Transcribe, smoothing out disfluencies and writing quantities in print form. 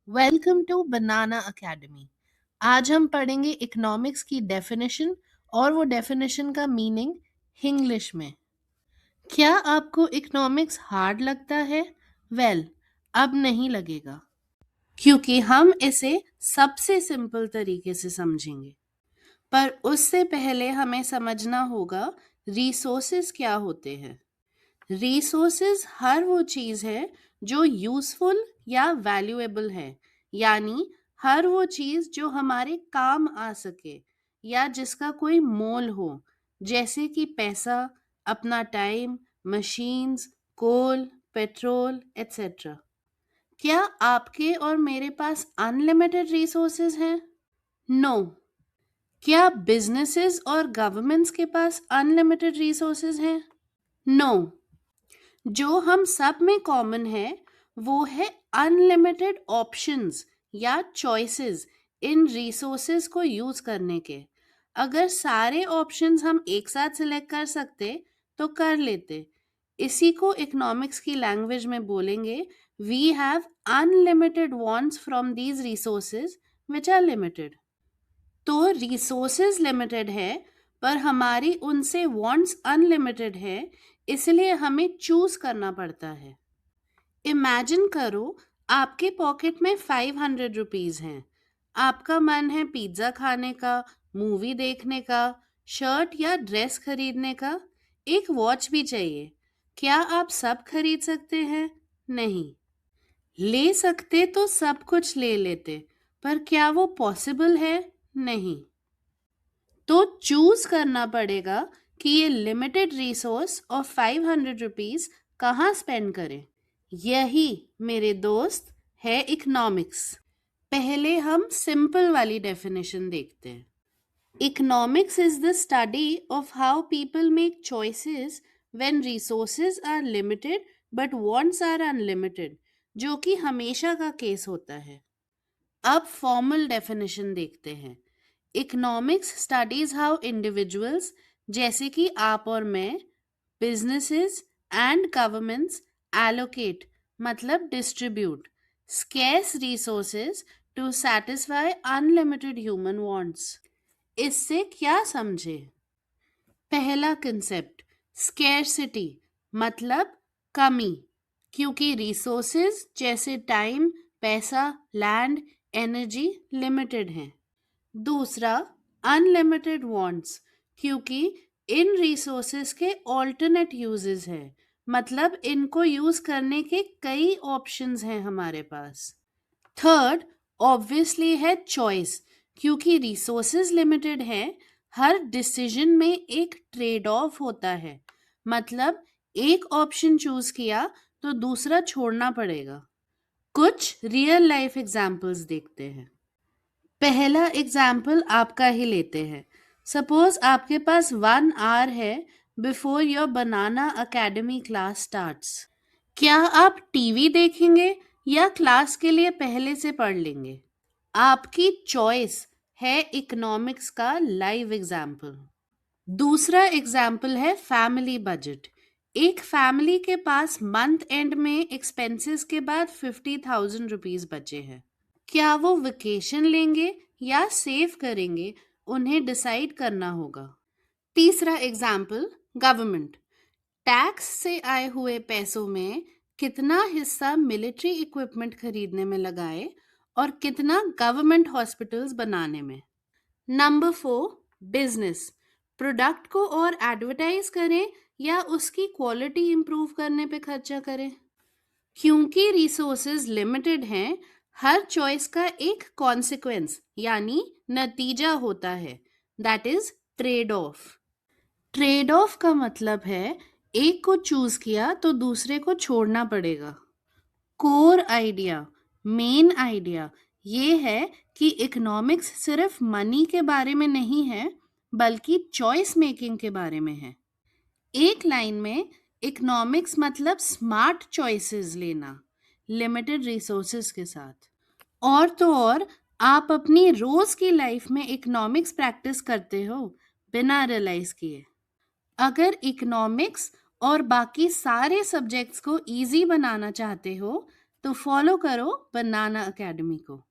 Welcome to banana academy. आज हम पढ़ेंगे इकोनॉमिक्स की डेफिनेशन और वो डेफिनेशन का मीनिंग इंग्लिश में। क्या आपको इकोनॉमिक्स हार्ड लगता है? वेल, अब नहीं लगेगा, क्योंकि हम इसे सबसे सिंपल तरीके से समझेंगे। पर उससे पहले हमें समझना होगा रिसोर्सेज क्या होते हैं। रिसोर्सेज हर वो चीज़ है जो यूज़फुल या वैल्यूएबल है, यानी हर वो चीज़ जो हमारे काम आ सके या जिसका कोई मोल हो, जैसे कि पैसा, अपना टाइम, मशीन्स, कोल, पेट्रोल एट्सेट्रा। क्या आपके और मेरे पास अनलिमिटेड रिसोर्सेज हैं? नो। क्या बिजनेसेस और गवर्नमेंट्स के पास अनलिमिटेड रिसोर्सेज हैं? नो। जो हम सब में कॉमन है वो है अनलिमिटेड ऑप्शंस या चॉइसेस इन रिसोर्सेज को यूज करने के। अगर सारे ऑप्शंस हम एक साथ सिलेक्ट कर सकते तो कर लेते। इसी को इकोनॉमिक्स की लैंग्वेज में बोलेंगे we have unlimited wants from these resources which are limited. तो रिसोर्सेज लिमिटेड है पर हमारी उनसे वांट्स अनलिमिटेड है, इसलिए हमें चूज करना पड़ता है। इमेजिन करो आपके पॉकेट में 500 रुपीज हैं। आपका मन है पिज्ज़ा खाने का, मूवी देखने का, शर्ट या ड्रेस खरीदने का, एक वॉच भी चाहिए। क्या आप सब खरीद सकते हैं? नहीं। ले सकते तो सब कुछ ले लेते, पर क्या वो पॉसिबल है? नहीं। तो चूज करना पड़ेगा कि ये लिमिटेड रिसोर्स ऑफ 500 रुपीज कहाँ स्पेंड करें। यही मेरे दोस्त है इकोनॉमिक्स। पहले हम सिंपल वाली डेफिनेशन देखते हैं। Economics is the study of how people make choices when resources are limited but wants are unlimited, जो कि हमेशा का केस होता है। अब फॉर्मल डेफिनेशन देखते हैं। इकोनॉमिक्स स्टडीज हाउ इंडिविजुअल्स, जैसे कि आप और मैं, बिजनेसेस एंड गवर्नमेंट्स एलोकेट मतलब distribute scarce resources to satisfy unlimited human wants. इससे क्या समझे? पहला कंसेप्ट, स्केर्सिटी मतलब कमी, क्योंकि रिसोर्सेज जैसे टाइम, पैसा, लैंड, एनर्जी लिमिटेड हैं। दूसरा, अनलिमिटेड वांट्स, क्योंकि इन रिसोर्सेज के ऑल्टरनेट यूजेस हैं, मतलब इनको यूज करने के कई ऑप्शंस हैं हमारे पास। थर्ड, ऑब्वियसली है चॉइस, क्योंकि रिसोर्सेज लिमिटेड है, हर डिसीजन में एक ट्रेड ऑफ होता है, मतलब एक ऑप्शन चूज किया तो दूसरा छोड़ना पड़ेगा। कुछ रियल लाइफ एग्जांपल्स देखते हैं। पहला एग्जाम्पल आपका ही लेते हैं। सपोज आपके पास 1 आवर है before your banana academy class starts. क्या आप टीवी देखेंगे या क्लास के लिए पहले से पढ़ लेंगे? आपकी चॉइस है इकोनॉमिक्स का लाइव एग्जाम्पल। दूसरा एग्जाम्पल है फैमिली बजट। एक फैमिली के पास मंथ एंड में एक्सपेंसेस के बाद 50,000 रुपीज बचे हैं। क्या वो वेकेशन लेंगे या सेव करेंगे, उन्हें डिसाइड करना होगा। तीसरा एग्जाम्पल, गवर्नमेंट। टैक्स से आए हुए पैसों में कितना हिस्सा मिलिट्री इक्विपमेंट खरीदने में लगाए और कितना गवर्नमेंट हॉस्पिटल्स बनाने में। Number 4, business. प्रोडक्ट को और एडवर्टाइज करें या उसकी क्वालिटी इंप्रूव करने पे खर्चा करें। क्योंकि रिसोर्सेज लिमिटेड हैं, हर चॉइस का एक कॉन्सिक्वेंस यानी नतीजा होता है, that is trade off. Trade off का मतलब है एक को चूज किया तो दूसरे को छोड़ना पड़ेगा। कोर आइडिया, मेन आइडिया ये है कि इकोनॉमिक्स सिर्फ मनी के बारे में नहीं है, बल्कि चॉइस मेकिंग के बारे में है। एक लाइन में, इकोनॉमिक्स मतलब स्मार्ट चॉइसेस लेना लिमिटेड रिसोर्सेज के साथ। और तो और, आप अपनी रोज की लाइफ में इकोनॉमिक्स प्रैक्टिस करते हो बिना रियलाइज किए। अगर इकोनॉमिक्स और बाकी सारे सब्जेक्ट्स को इजी बनाना चाहते हो तो फॉलो करो बनाना अकेडमी को।